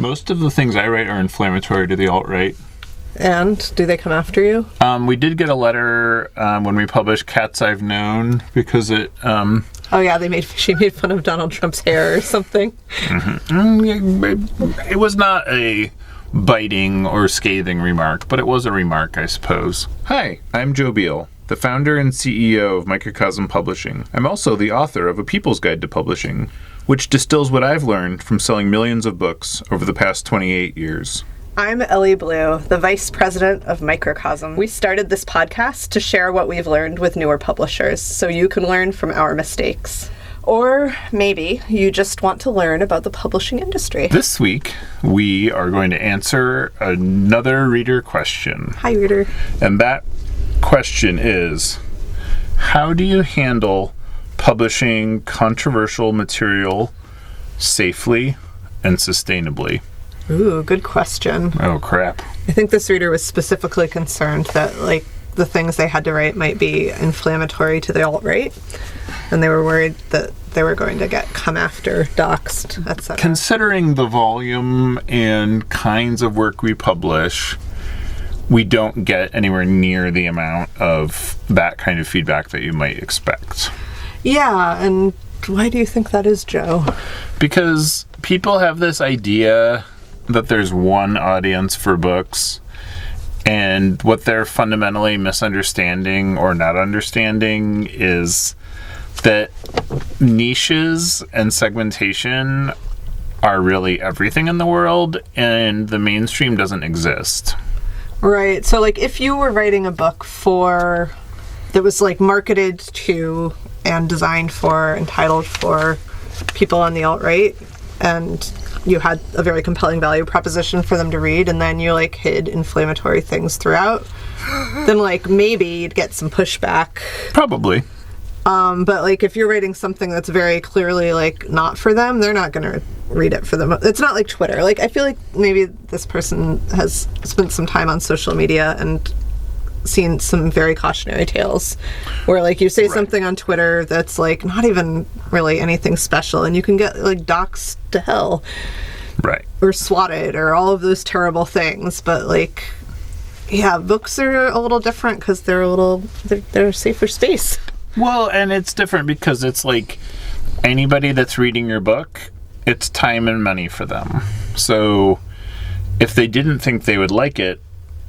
Most of the things I write are inflammatory to the alt-right. And do they come after you? We did get a letter when we published Cats I've Known because it... Oh yeah, she made fun of Donald Trump's hair or something. It was not a biting or scathing remark, but it was a remark, I suppose. Hi, I'm Joe Beal, the founder and CEO of Microcosm Publishing. I'm also the author of A People's Guide to Publishing, which distills what I've learned from selling millions of books over the past 28 years. I'm Ellie Blue, the Vice President of Microcosm. We started this podcast to share what we've learned with newer publishers, so you can learn from our mistakes. Or maybe you just want to learn about the publishing industry. This week, we are going to answer another reader question. Hi, reader. And that question is, how do you handle publishing controversial material safely and sustainably? Ooh, good question. Oh, crap. I think this reader was specifically concerned that, the things they had to write might be inflammatory to the alt-right, and they were worried that they were going to come after, doxxed, etc. Considering the volume and kinds of work we publish, we don't get anywhere near the amount of that kind of feedback that you might expect. Yeah, and why do you think that is, Joe? Because people have this idea that there's one audience for books, and what they're fundamentally misunderstanding or not understanding is that niches and segmentation are really everything in the world, and the mainstream doesn't exist. Right. So, if you were writing a book that was, marketed to and designed for and titled for people on the alt-right, and you had a very compelling value proposition for them to read, and then you hid inflammatory things throughout, then maybe you'd get some pushback. Probably. But if you're writing something that's very clearly not for them, they're not going to read it for them. It's not like Twitter. I feel like maybe this person has spent some time on social media and seen some very cautionary tales where you say Right. something on Twitter that's not even really anything special, and you can get doxxed to hell. Right. Or swatted or all of those terrible things. But yeah, books are a little different because they're they're a safer space. Well, and it's different because it's anybody that's reading your book, it's time and money for them. So if they didn't think they would like it,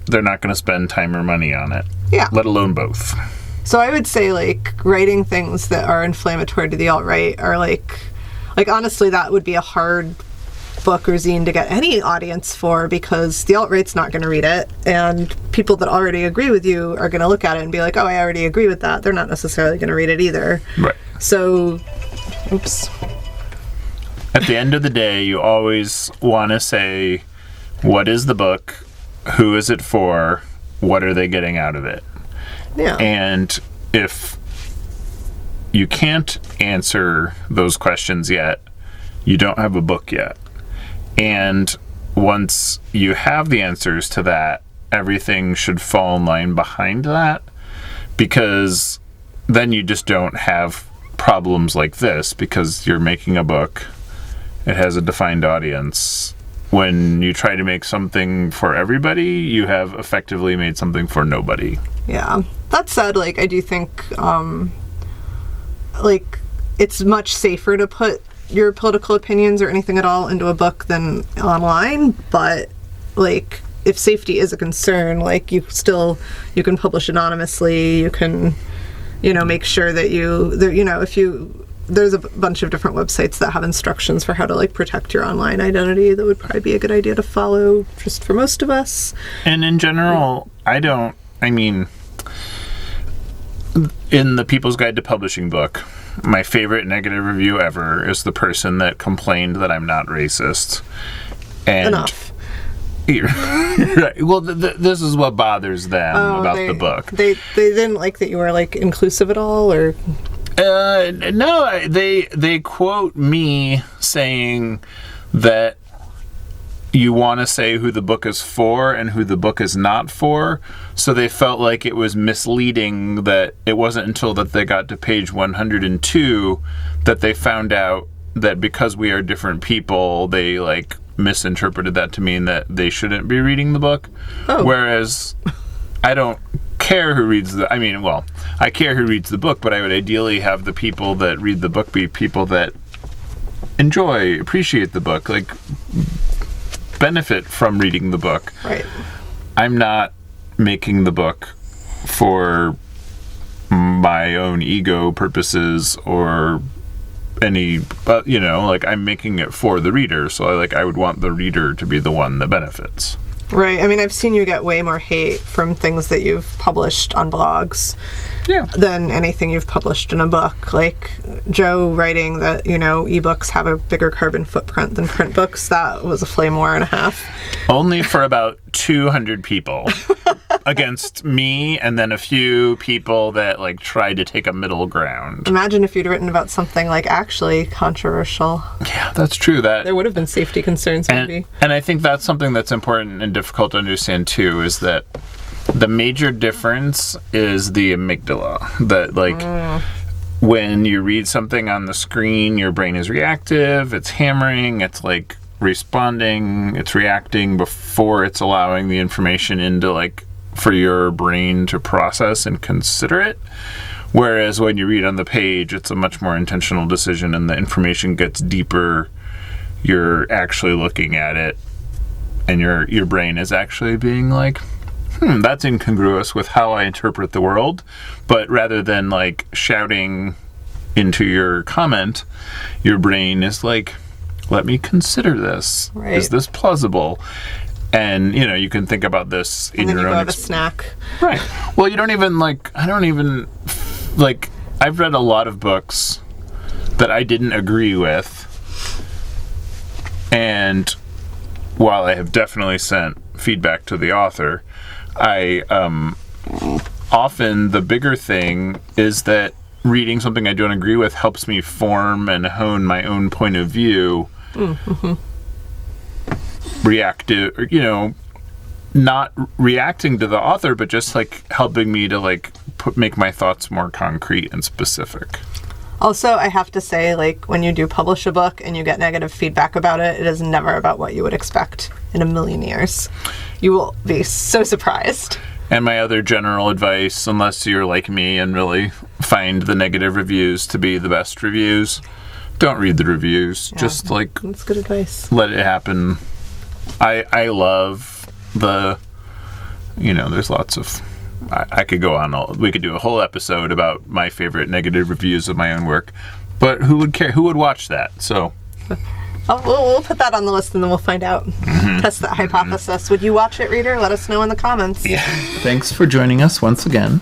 they're not going to spend time or money on it. Yeah. Let alone both. So I would say writing things that are inflammatory to the alt-right are honestly, that would be a hard book or zine to get any audience for, because the alt-right's not going to read it, and people that already agree with you are going to look at it and be like, oh, I already agree with that. They're not necessarily going to read it either. Right. So, oops. At the end of the day, you always want to say, what is the book? Who is it for? What are they getting out of it? Yeah. And if you can't answer those questions yet, you don't have a book yet. And once you have the answers to that, everything should fall in line behind that, because then you just don't have problems like this, because you're making a book. It has a defined audience. When you try to make something for everybody, you have effectively made something for nobody. Yeah. That said, I do think, it's much safer to put your political opinions or anything at all into a book than online. But, if safety is a concern, you can publish anonymously. You can, make sure that there's a bunch of different websites that have instructions for how to protect your online identity. That would probably be a good idea to follow just for most of us. And in general, in the People's Guide to Publishing book, my favorite negative review ever is the person that complained that I'm not racist. And Enough. Right. Well, this is what bothers them about the book. They didn't like that you were inclusive at all, or... No, they quote me saying that you want to say who the book is for and who the book is not for, so they felt like it was misleading that it wasn't until that they got to page 102 that they found out that because we are different people, they misinterpreted that to mean that they shouldn't be reading the book. Oh. Whereas I don't care who reads I care who reads the book, but I would ideally have the people that read the book be people that appreciate the book, like benefit from reading the book. Right. I'm not making the book for my own ego purposes or any, I'm making it for the reader. So I would want the reader to be the one that benefits. Right. I mean, I've seen you get way more hate from things that you've published on blogs than anything you've published in a book. Like Joe writing that, ebooks have a bigger carbon footprint than print books. That was a flame war and a half. Only for about 200 people against me and then a few people that tried to take a middle ground. Imagine if you'd written about something actually controversial. Yeah, that's true. That there would have been safety concerns maybe. And I think that's something that's important and difficult to understand too, is that the major difference is the amygdala. That when you read something on the screen, your brain is reactive, it's hammering, it's responding, it's reacting before it's allowing the information into for your brain to process and consider it. Whereas when you read on the page, it's a much more intentional decision and the information gets deeper. You're actually looking at it and your brain is actually being that's incongruous with how I interpret the world. But rather than shouting into your comment, your brain is let me consider this. Right. Is this plausible? And, you can think about this in your own... And then you go have a snack. Right. Well, you don't even, I've read a lot of books that I didn't agree with. And while I have definitely sent feedback to the author, I often the bigger thing is that reading something I don't agree with helps me form and hone my own point of view. Mm-hmm. Reactive, not reacting to the author, but just helping me to make my thoughts more concrete and specific. Also, I have to say, when you do publish a book and you get negative feedback about it, it is never about what you would expect in a million years. You will be so surprised. And my other general advice, unless you're like me and really find the negative reviews to be the best reviews, don't read the reviews. Yeah, just that's good advice. Let it happen. I love there's lots of, I could go on, we could do a whole episode about my favorite negative reviews of my own work, but who would care? Who would watch that? So. We'll put that on the list and then we'll find out. Mm-hmm. Test that hypothesis. Would you watch it, reader? Let us know in the comments. Yeah. Thanks for joining us once again.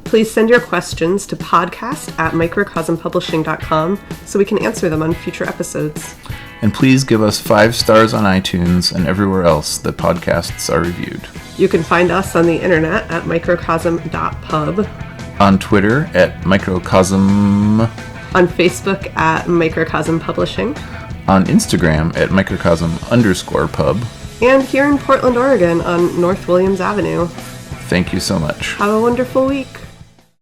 Please send your questions to podcast@microcosmpublishing.com so we can answer them on future episodes. And please give us 5 stars on iTunes and everywhere else that podcasts are reviewed. You can find us on the internet at microcosm.pub. On Twitter at Microcosm. On Facebook at Microcosm Publishing. On Instagram at Microcosm_pub. And here in Portland, Oregon on North Williams Avenue. Thank you so much. Have a wonderful week.